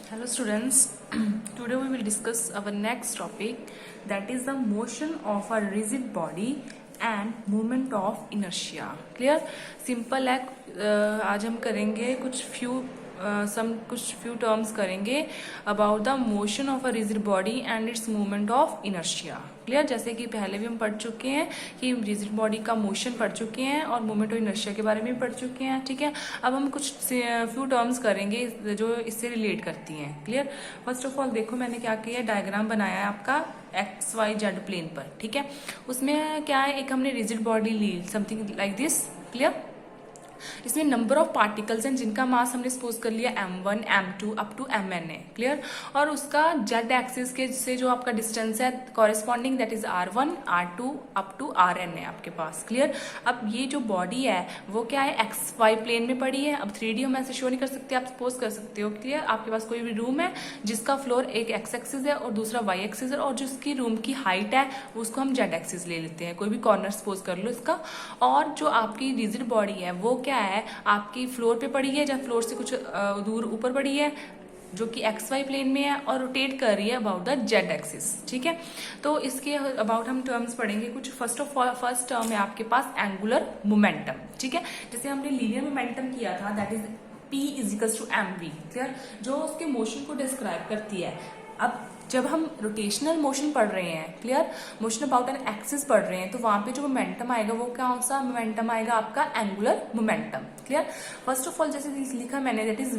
Hello students, today we will discuss our next topic, that is the motion of a rigid body and movement of inertia. Clear? Simple है. आज हम करेंगे कुछ few terms करेंगे about the motion of a rigid body and its movement of inertia. Clear? जैसे कि पहले भी हम पढ़ चुके हैं कि रिजिड बॉडी का मोशन पढ़ चुके हैं और मूवमेंट ऑफ इनर्शिया के बारे में भी पढ़ चुके हैं. ठीक है, अब हम कुछ फ्यू टर्म्स करेंगे जो इससे रिलेट करती हैं. क्लियर? फर्स्ट ऑफ ऑल देखो मैंने क्या किया है, डायग्राम बनाया है आपका XYZ प्लेन पर. ठीक है, उसमें क्या है, एक हमने रिजिड बॉडी ली समथिंग लाइक दिस. क्लियर? इसमें नंबर ऑफ पार्टिकल्स हैं जिनका मास हमने सपोज कर लिया m1 m2 up to mn है. क्लियर? और उसका z एक्सिस के से जो आपका डिस्टेंस है corresponding that is r1 r2 up to rn है आपके पास. क्लियर? अब ये जो बॉडी है वो क्या है, XY प्लेन में पड़ी है. अब 3D हम ऐसे शो नहीं कर सकते, आप सपोज कर सकते हो. क्लियर? आपके पास कोई भी रूम है जिसका फ्लोर एक x एक्सिस है और दूसरा y एक्सिस है, और जिसकी रूम की हाइट है उसको हम z एक्सिस ले लेते हैं. कोई भी कॉर्नर सपोज कर लो इसका. और जो आपकी रिजिड बॉडी है वो क्या है, आपकी फ्लोर पे पड़ी है, जब फ्लोर से कुछ दूर ऊपर पड़ी है जो कि XY प्लेन में है और रोटेट कर रही है अबाउट द Z एक्सिस. ठीक है, तो इसके अबाउट हम टर्म्स पढ़ेंगे कुछ. फर्स्ट टर्म है आपके पास एंगुलर मोमेंटम. ठीक है, जैसे हमने लीनियर मोमेंटम किया था that is P is equals to mv. Clear? जो उसके मोशन को डिस्क्राइब करती है. अब जब हम रोटेशनल मोशन पढ़ रहे हैं, clear, motion about an axis पढ़ रहे हैं, तो वहां पे जो मोमेंटम आएगा वो कौन सा मोमेंटम आएगा, आपका angular momentum. Clear? First of all जैसे लिखा मैंने दैट इज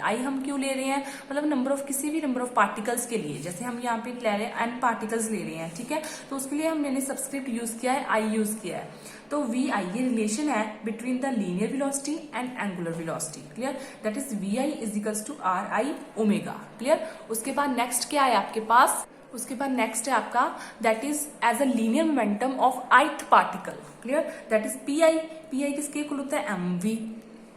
आई हम क्यों ले रहे हैं, मतलब नंबर ऑफ किसी भी नंबर ऑफ पार्टिकल्स के लिए. जैसे हम यहाँ पे ले रहे हैं n पार्टिकल्स ले रहे हैं. ठीक है, तो उसके लिए मैंने सब्सक्रिप्ट यूज किया है, आई यूज किया है. तो वी आई ये रिलेशन है between the linear velocity and angular velocity. Clear? That is V I is equals to R I omega. Clear? उसके बाद नेक्स्ट क्या है आपके पास, उसके बाद नेक्स्ट है आपका that is as a linear momentum of ith particle. Clear? That is P I. P I किसके इक्वल होता है, एम वी.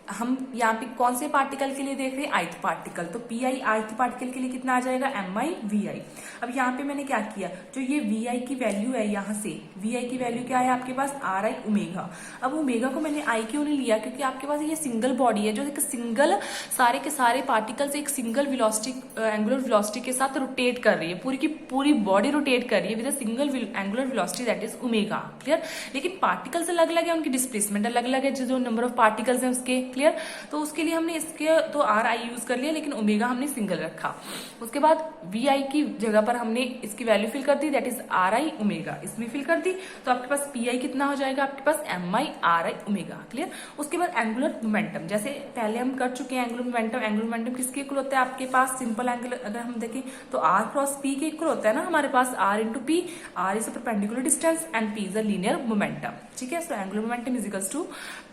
हम यहाँ पे कौन से पार्टिकल के लिए देख रहे हैं, ith पार्टिकल. तो पी आई ith पार्टिकल के लिए कितना आ जाएगा, एम आई वी आई. अब यहाँ पे मैंने क्या किया, जो ये वी आई की वैल्यू है, यहाँ से वी आई की वैल्यू क्या है आपके पास, आर आई ओमेगा. अब ओमेगा को मैंने आई क्यों नहीं लिया, क्योंकि आपके पास ये सिंगल बॉडी है जो एक सिंगल सारे के सारे पार्टिकल्स एक सिंगल वेलोसिटी एंगुलर वेलोसिटी के साथ रोटेट कर रही है. पूरी की पूरी बॉडी रोटेट कर रही है with a single angular velocity that is omega. Clear? लेकिन पार्टिकल्स अलग अलग है, उनकी डिस्प्लेसमेंट अलग अलग है, जो नंबर ऑफ पार्टिकल्स है उसके. क्लियर? तो उसके लिए हमने इसके तो आर आई यूज कर लिया, लेकिन ओमेगा हमने सिंगल रखा. उसके बाद वी आई की जगह पर हमने इसकी वैल्यू फिल कर दी that is R I omega, इसमें फिल कर दी. तो आपके पास पी आई कितना हो जाएगा, आपके पास M I R I omega. Clear? उसके बाद एंगुलर मोमेंटम, जैसे पहले हम कर चुके हैं एंगुलर मोमेंटम. एंगुलर मोमेंटम किसके इक्वल होता है आपके पास, सिंपल एंगल अगर हम देखें तो आर क्रॉस पी के इक्वल होता है ना हमारे पास, R into P. R is a perpendicular distance and P is a linear momentum. ठीक है, so angular momentum is equals to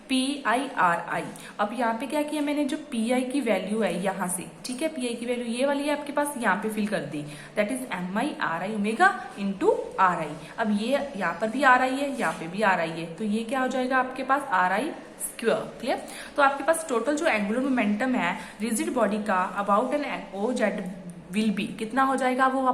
P I R I. अब यहाँ पे क्या किया मैंने, जो पी आई की वैल्यू है यहाँ से, ठीक है, पी आई की वैल्यू ये वाली है आपके पास, यहाँ पे फिल कर दी that is M I R I omega into R I. अब ये यहाँ पर भी आर आई है, यहाँ पे भी आर आई है, तो ये क्या हो जाएगा आपके पास, आर आई स्क्वायर. क्लियर? तो आपके पास टोटल जो एंगुलर मोमेंटम है रिजिड बॉडी का about N O Z will be कितना हो जाएगा, वो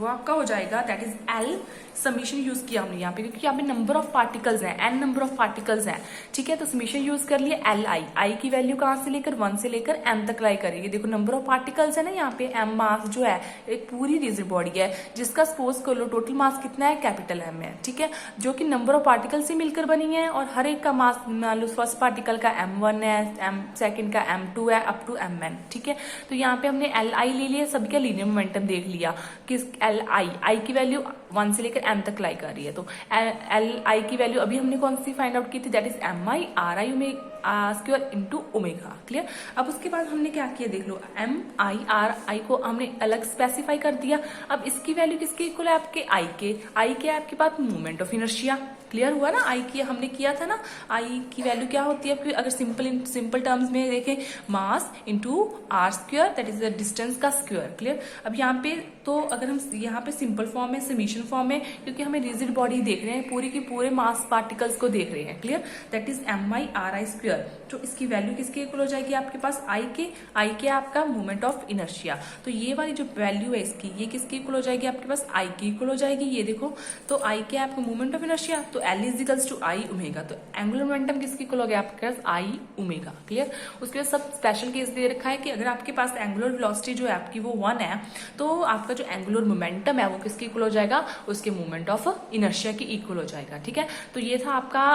आपका हो जाएगा that is L. Summation use किया हमने यहाँ पे क्योंकि यहाँ पे नंबर ऑफ पार्टिकल्स हैं, एन नंबर ऑफ पार्टिकल्स हैं. ठीक है, तो समीशन यूज कर लिए एल आई. आई की वैल्यू कहाँ से लेकर 1 से लेकर एन तक लाई करेगी. देखो नंबर ऑफ पार्टिकल्स है ना यहाँ पे, एम मास जो है एक पूरी रिजिड बॉडी है जिसका सपोज कर लो टोटल मास कितना है, कैपिटल एम है. ठीक है, जो कि नंबर ऑफ पार्टिकल से मिलकर बनी है, और हर एक का मास मान लो फर्स्ट पार्टिकल का m1 है, एम सेकेंड का m2 है अप टू mn. ठीक है, तो यहाँ पे हमने एल आई ले लिया, सबका लीनियर मोमेंटम देख लिया किस एल आई की वैल्यू 1 से लेकर m तक लाई कर रही है. तो एल आई की वैल्यू अभी हमने कौन सी फाइंड आउट की थी, that is M I R I square into omega. Clear? अब उसके बाद हमने क्या किया देख लो, एम आई आर आई को हमने अलग स्पेसिफाई कर दिया. अब इसकी वैल्यू किसके इक्वल है, आपके आई के. आई के आपके पास मूवमेंट ऑफ इनर्शिया. क्लियर हुआ ना, आई की हमने किया था ना, आई की वैल्यू क्या होती है आपकी, अगर सिंपल टर्म्स में देखें, mass into R square that is the distance का स्क्वायर. क्लियर? अब यहाँ पे तो अगर हम यहाँ पे सिंपल फॉर्म है, समीशन फॉर्म है, क्योंकि हमें रिजिड बॉडी देख रहे हैं, पूरी की पूरे मास पार्टिकल्स को देख रहे हैं. Clear? That is M I R I square. तो इसकी वैल्यू किसके इक्वल हो जाएगी आपके पास, आई के आपका मूवमेंट ऑफ इनर्शिया. तो ये वाली जो वैल्यू है इसकी, ये किसके इक्वल हो जाएगी आपके पास, आई के इक्वल हो जाएगी. ये देखो, तो आई के आपका मूवमेंट ऑफ इनर्शिया, तो तो L is equals to I omega, तो एंगुलर मोमेंटम किसकी इक्वल हो गया आपके पास आई ओमेगा। क्लियर। उसके बाद सब स्पेशल केस दे रखा है कि अगर आपके पास एंगुलर वेलोसिटी जो है आपकी वो 1 है तो आपका जो एंगुलर मोमेंटम है वो किसकी इक्वल हो जाएगा, उसके मोमेंट ऑफ इनर्शिया की इक्वल हो जाएगा। ठीक है, तो ये था आपका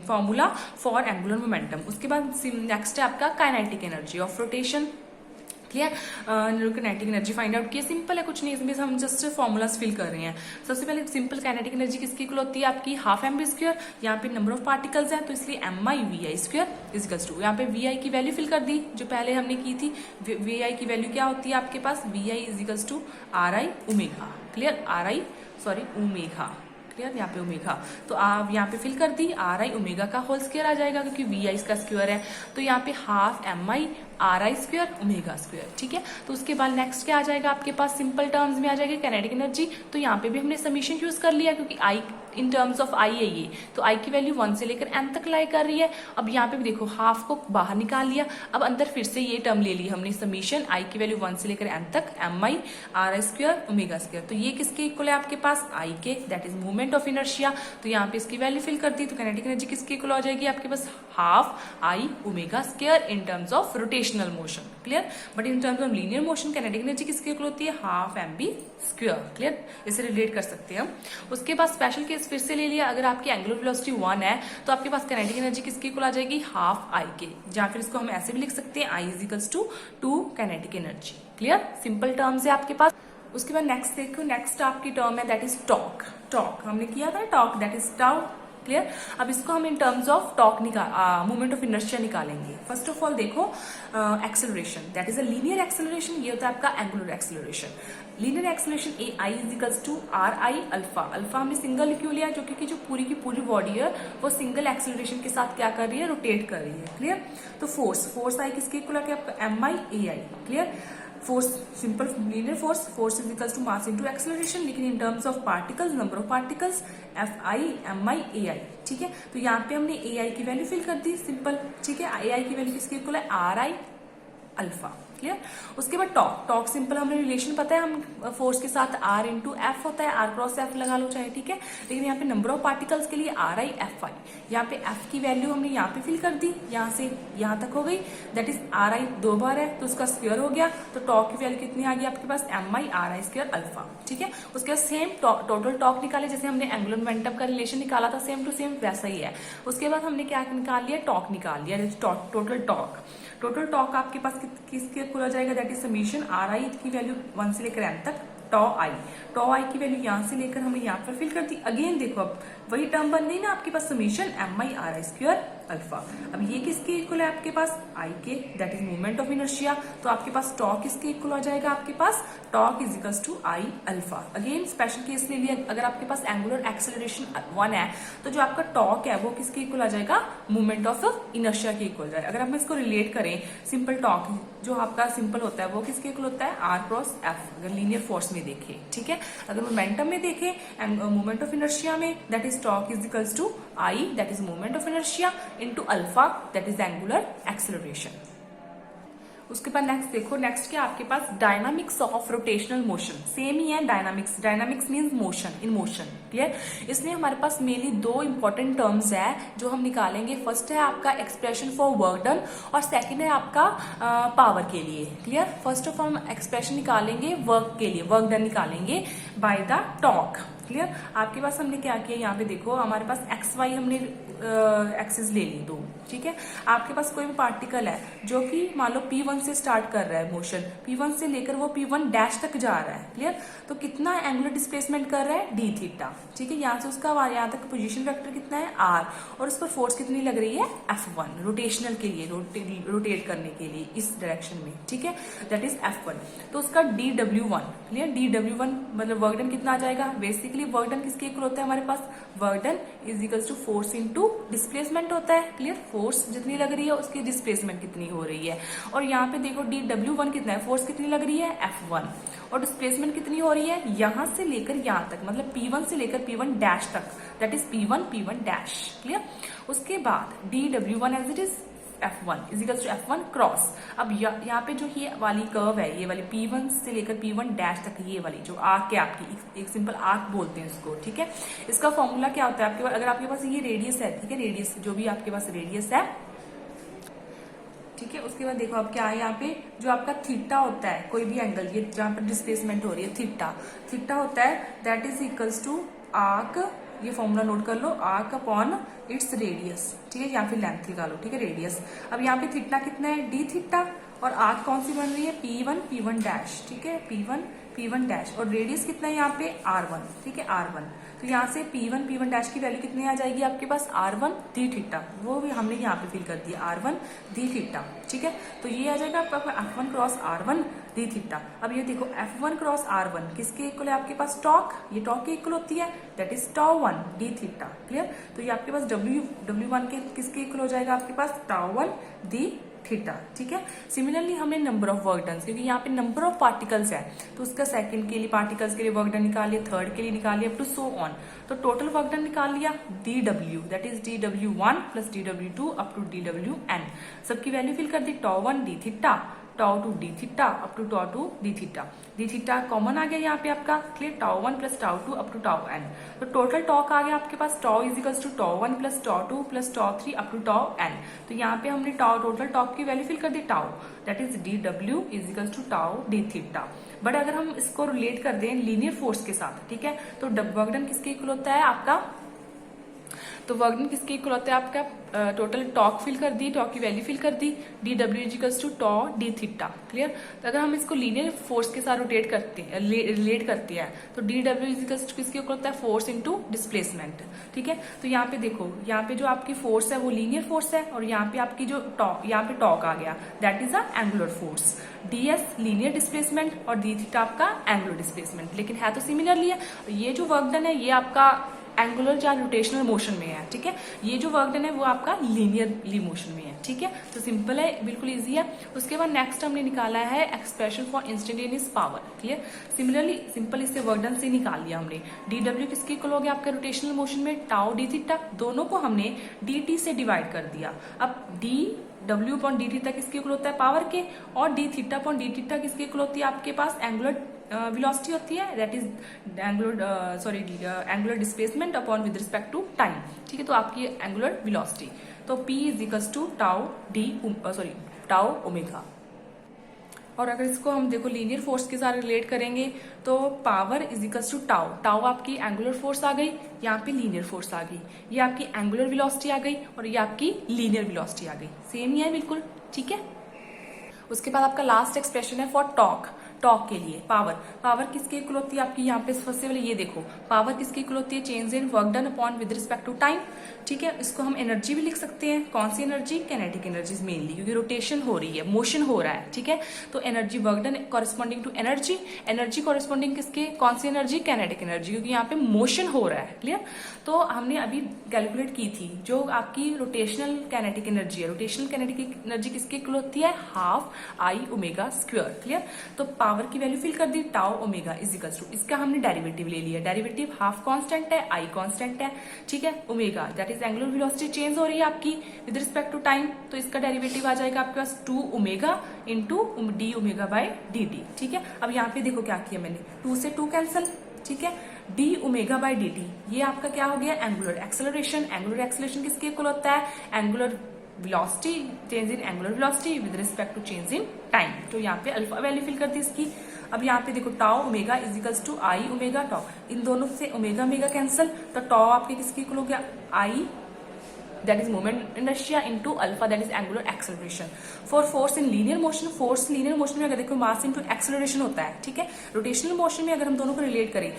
फॉर्मूला फॉर एंगुलर मोमेंटम। उसके बाद नेक्स्ट है आपका kinetic energy of rotation. Clear, kinetic energy find out किया, सिंपल है, कुछ नहीं, इसमें हम जस्ट फॉर्मूलाज फिल कर रहे हैं। सबसे पहले सिंपल काइनेटिक एनर्जी किसकी इक्वल होती है आपकी हाफ एम बी स्क्वायर, यहाँ पे नंबर ऑफ पार्टिकल्स है तो इसलिए M I V I square is equals to, यहाँ पे वी आई की वैल्यू फिल कर दी जो पहले हमने की थी। वी आई की वैल्यू क्या होती है आपके पास, V I इजिकल्स to R I omega. Clear, R I sorry omega. Clear, यहाँ पे ओमेगा तो आप यहाँ पे फिल कर दी, आर आई ओमेगा का होल स्क्वायर आ जाएगा क्योंकि वी आई का स्क्वायर है, तो यहाँ पे half M I R I square omega square. ठीक है, तो उसके बाद नेक्स्ट क्या आ जाएगा आपके पास, सिंपल टर्म्स में आ जाएगा काइनेटिक एनर्जी। तो यहाँ पे भी हमने समीशन यूज कर लिया क्योंकि आई इन टर्म्स ऑफ आई है ये, तो आई की वैल्यू 1 से लेकर n तक लाई कर रही है। अब यहाँ पे भी देखो हाफ को बाहर निकाल लिया, अब अंदर फिर से ये टर्म ले ली हमने समीशन आई की वैल्यू 1 से लेकर n तक M I R I square omega square, तो ये किसके इक्वल है आपके पास आई के, that is movement of inertia. तो यहाँ पे इसकी वैल्यू फिल कर दी, तो काइनेटिक एनर्जी किसकी इक्वल हो जाएगी आपके पास half I omega square in terms of rotational motion. Clear, but in terms of linear motion kinetic energy किसकी इक्वल होती है half M B square. Clear, इसे रिलेट कर सकते हैं हम। उसके बाद स्पेशल केस फिर से ले लिया, अगर आपकी एंगुलर वेलोसिटी 1 है तो आपके पास काइनेटिक एनर्जी किसकी इक्वल आ जाएगी हाफ आई के, जहां फिर इसको हम ऐसे भी लिख सकते हैं I इजिकल्स to 2 kinetic energy. Clear, simple terms है आपके पास। उसके बाद नेक्स्ट देखो, नेक्स्ट आपकी टर्म है दैट इज टॉर्क। टॉर्क हमने किया था torque, that is tau. Clear, अब इसको हम in terms of torque movement of inertia निकालेंगे। फर्स्ट ऑफ ऑल देखो acceleration, that is a linear acceleration, ये होता है आपका angular acceleration. Linear acceleration A I इजिकल्स to R I alpha. Alpha हमने सिंगल क्यों लिया, क्योंकि जो पूरी की पूरी बॉडी है वो सिंगल एक्सेलरेशन के साथ क्या कर रही है, रोटेट कर रही है। क्लियर, तो फोर्स आई किसके इक्वल है आपका M I A I. Clear, force simple linear force is equals to mass into acceleration, लेकिन in terms of particles number of particles F I M I A I. ठीक है, तो यहाँ पे हमने ए आई की वैल्यू फिल कर दी सिंपल। ठीक है, ए आई की वैल्यू किसकी इक्वल है आर आई अल्फा। क्लियर, उसके बाद टॉर्क सिंपल हमें रिलेशन पता है, हम फोर्स के साथ आर इंटू एफ होता है, आर क्रॉस एफ लगा लो चाहे। ठीक है, लेकिन यहाँ पे नंबर ऑफ पार्टिकल्स के लिए आर आई एफ आई, यहाँ पे एफ की वैल्यू हमने यहाँ पे फिल कर दी, यहाँ से यहाँ तक हो गई, दैट इज आर आई 2 बार है तो उसका स्क्वायर हो गया, तो टॉर्क की वैल्यू कितनी आ गई आपके पास M I R I square alpha. ठीक है, उसके बाद सेम टोटल टॉर्क निकाले, जैसे हमने एंगुलर मोमेंटम का रिलेशन निकाला था सेम टू सेम वैसा ही है। उसके बाद हमने क्या निकाल लिया, टॉर्क निकाल लिया, टोटल टॉर्क आपके पास किसके इक्वल हो जाएगा, दैट इज समीशन आर आई की वैल्यू 1 से लेकर n तक टॉ आई की वैल्यू यहाँ से लेकर हमने यहाँ पर फिल कर दी। अगेन देखो अब वही टर्म बन गई ना आपके पास summation M I R I square alpha. अब ये किसके इक्वल है आपके पास आई के, that is movement of inertia, तो आपके पास टॉर्क किसके इक्वल हो जाएगा आपके पास torque is equals to I alpha. Again special case ले लिया, अगर आपके पास एंगुलर एक्सेलरेशन 1 है तो जो आपका टॉर्क है वो किसके इक्वल आ जाएगा, मूवमेंट ऑफ इनर्शिया के इक्वल जाएगा। अगर हम इसको रिलेट करें सिंपल टॉर्क जो आपका सिंपल होता है वो किसके इक्वल होता है आर क्रॉस एफ, अगर लीनियर फोर्स में देखें। ठीक है, अगर मोमेंटम में देखें मूवमेंट ऑफ इनर्शिया में, that is torque is equals to I, that is movement of inertia into alpha, that is angular acceleration. उसके बाद नेक्स्ट देखो, नेक्स्ट क्या आपके पास dynamics of rotational motion, same ही है dynamics means motion in motion. Clear, इसमें हमारे पास मेनली 2 इंपॉर्टेंट टर्म्स है जो हम निकालेंगे। फर्स्ट है आपका एक्सप्रेशन फॉर वर्क डन और सेकंड है आपका पावर के लिए। क्लियर, फर्स्ट ऑफ ऑल हम एक्सप्रेशन निकालेंगे वर्क के लिए, वर्क डन निकालेंगे बाय द टॉर्क। क्लियर, आपके पास हमने क्या किया, यहाँ पे देखो हमारे पास एक्स वाई हमने एक्सिस ले ली 2। ठीक है, आपके पास कोई भी पार्टिकल है जो कि मान लो P1 से स्टार्ट कर रहा है मोशन, P1 से लेकर वो P1 डैश तक जा रहा है। क्लियर, तो कितना एंगुलर डिस्प्लेसमेंट कर रहा है डी थीटा। ठीक है, यहाँ से उसका यहाँ तक पोजीशन वेक्टर कितना है R, और उस पर फोर्स कितनी लग रही है F1 रोटेशनल के लिए, रोटेट करने के लिए इस डायरेक्शन में। ठीक है, दैट इज F1, तो उसका dW1। क्लियर, dW1 मतलब वर्क डन कितना आ जाएगा, बेसिकली वर्क डन किसके इक्वल होता है हमारे पास, work done is equals to force into displacement होता है। क्लियर, फोर्स जितनी लग रही है उसकी डिस्प्लेसमेंट कितनी हो रही है, और यहाँ पे देखो dW1 कितना है, फोर्स कितनी लग रही है F1, और डिस्प्लेसमेंट कितनी हो रही है यहाँ से लेकर यहाँ तक, मतलब P1 से लेकर P1 डैश तक, that is P1 dash. Clear, उसके बाद dW1 as it is F1 is equals to F1 cross. अब यहाँ पे जो ये वाली कर्व है, ये वाली P1 से लेकर P1 डैश तक, ये वाली जो आर्क है आपकी, एक सिंपल आर्क बोलते हैं इसको, ठीक है। इसका फॉर्मूला क्या होता है आपके पास, अगर आपके पास ये रेडियस है, ठीक है, रेडियस जो भी आपके पास रेडियस है, ठीक है। उसके बाद देखो अब क्या है यहाँ पे, जो आपका थीटा होता है, कोई भी एंगल, ये जहां पर डिस्प्लेसमेंट हो रही है, थीटा होता है, that is equals to arc, ये फॉर्मूला नोट कर लो, आर्क अपॉन इट्स रेडियस, ठीक है, या फिर लेंथ निकालो, ठीक है, रेडियस। अब यहाँ पे थीटा कितना है, डी थीटा, और आर्क कौन सी बन रही है, P1 डैश, ठीक है, P1 डैश, और रेडियस कितना है यहाँ पे R1, ठीक है, R1। तो यहाँ से P1 डैश की वैल्यू कितनी आ जाएगी आपके पास, R1 डी थीटा, वो भी हमने यहाँ पे फिल कर दिया, R1 डी थीटा, ठीक है। तो ये आ जाएगा आपका F1 cross R1 D theta. अब ये देखो F1 क्रॉस R1 किसके इक्वल है आपके पास, टॉक, ये टॉक के इक्वल होती है, that is τ1 D theta, clear. तो ये आपके पास W1 के किसके इक्वल हो जाएगा आपके पास, τ1 डी थीटा, ठीक है। सिमिलरली हमने नंबर ऑफ वर्क डन, क्योंकि यहाँ पे नंबर ऑफ पार्टिकल्स है, तो उसका सेकंड के लिए पार्टिकल्स के लिए वर्क डन निकाल लिया, थर्ड के लिए निकाल लिया, अप टू सो ऑन। तो टोटल वर्क डन निकाल लिया dw, that is dw1 plus dw2 up to dwn। सबकी वैल्यू फिल कर दी, τ1 D theta, τ2 D theta, up to τ2 D theta. D theta common आ गया यहाँ पे आपका, clear, τ1 plus τ2 up to τn। तो टोटल टॉक आ गया आपके पास, τ is equals to τ1 plus τ2 plus τ3 up to τn। तो यहाँ पे हमने टोटल टॉक की वैल्यू फिल कर दी, tau, that is dw is equals to tau D theta. But अगर हम इसको रिलेट कर दें लीनियर फोर्स के साथ, ठीक है, तो वर्क डन किसके इक्वल होता है आपका, तो वर्क डन किसके इक्वल होता है आपका, टोटल टॉक फिल कर दी, टॉक की वैल्यू फिल कर दी, dw equals to tau D theta, clear. तो अगर हम इसको लीनियर फोर्स के साथ रोटेट करते हैं, रिलेट करते हैं, तो dw इक्वल्स टू किसके इक्वल होता है, फोर्स इनटू डिस्प्लेसमेंट, ठीक है। तो यहाँ पे देखो, यहाँ पे जो आपकी फोर्स है वो लीनियर फोर्स है, और यहाँ पे आपकी जो टॉक, यहाँ पे टॉक आ गया, that is a angular force. ds linear displacement और डी थीटा आपका एंगुलर डिस्प्लेसमेंट, लेकिन है तो सिमिलरली है। ये जो वर्क डन है ये आपका एंगुलर या रोटेशनल मोशन में है, ठीक है। ये जो वर्क डन है वो आपका लीनियरली मोशन में है, ठीक है। तो सिंपल है, बिल्कुल इजी है। उसके बाद नेक्स्ट हमने निकाला है expression for instantaneous power, clear. Similarly simple इससे वर्क डन से निकाल लिया हमने, dw किसके इक्वल हो गया आपका रोटेशनल मोशन में, टाउ डी थीटा, दोनों को हमने dt से डिवाइड कर दिया। अब dw अपॉन डी थीटा किसके इक्वल होता है, पावर के, और D theta upon D theta किसके इक्वल होती है आपके पास, एंगुलर वेलोसिटी होती है, that is angular displacement upon with respect to time, ठीक है। तो आपकी एंगुलर वेलोसिटी, तो P is equals to tau omega. और अगर इसको हम देखो लीनियर फोर्स के साथ रिलेट करेंगे, तो power is equals to tau आपकी एंगुलर फोर्स आ गई, यहाँ पे लीनियर फोर्स आ गई, ये आपकी एंगुलर वेलोसिटी आ गई, और ये आपकी लीनियर वेलोसिटी आ गई, सेम ही है बिल्कुल, ठीक है। उसके बाद आपका लास्ट एक्सप्रेशन है फॉर टॉक के लिए, पावर किसके इक्वल होती है आपकी, यहाँ पे सबसे पहले ये देखो, पावर किसके इक्वल होती है, change in work done upon with respect to time, ठीक है। इसको हम एनर्जी भी लिख सकते हैं, कौन सी एनर्जी, कैनेटिक एनर्जीज मेनली, क्योंकि रोटेशन हो रही है, मोशन हो रहा है, ठीक है। तो energy work done corresponding to energy corresponding किसके, कौन सी एनर्जी, कैनेटिक एनर्जी, क्योंकि यहाँ पे मोशन हो रहा है, क्लियर। तो हमने अभी कैलकुलेट की थी, जो आपकी रोटेशनल कैनेटिक एनर्जी है, रोटेशनल कैनेटिक एनर्जी किसके इक्वल होती है, half I omega square, clear. तो पावर की वैल्यू फिल कर दी, tau omega is equals to, इसका हमने डेरिवेटिव ले लिया, डेरिवेटिव हाफ कांस्टेंट है, आई कांस्टेंट है, ठीक है। Omega that is angular velocity change हो रही है आपकी विद रिस्पेक्ट टू टाइम, तो इसका डेरिवेटिव आ जाएगा आपके पास 2 omega into D omega by D T, ठीक है। अब यहाँ पे देखो क्या किया मैंने, 2 से 2 कैंसिल, ठीक है, D omega by D T, ये आपका क्या हो गया, एंगुलर एक्सेलरेशन किसके इक्वल होता है, angular velocity, change in angular velocity with respect to change in time. तो यहाँ पे अल्फा वैल्यू फिल कर दी इसकी। अब यहाँ पे देखो tau omega is equals to I omega tau, इन दोनों से ओमेगा ओमेगा कैंसिल, तो टाउ आपके किसके इक्वल हो गया, I that is moment inertia into alpha that is angular acceleration. For force in linear motion में अगर देखो मास इनटू एक्सेलरेशन होता है, ठीक है। रोटेशनल मोशन में अगर हम दोनों को रिलेट करें,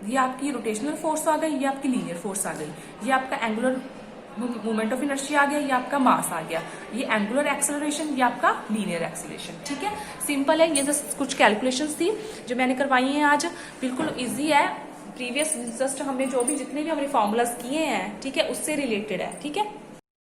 ये आपकी रोटेशनल फोर्स आ गई, ये आपकी लीनियर फोर्स आ गई, ये आपका एंगुलर मोमेंट ऑफ इनर्शिया आ गया, ये आपका मास आ गया, ये एंगुलर एक्सेलरेशन, ये आपका लीनियर एक्सेलरेशन, ठीक है। सिंपल है, ये जस्ट कुछ कैलकुलेशंस थी जो मैंने करवाई हैं आज, बिल्कुल इजी है। प्रीवियस जस्ट हमने जो भी जितने भी हमने फॉर्मूलाज किए हैं, ठीक है, उससे रिलेटेड है, ठीक है।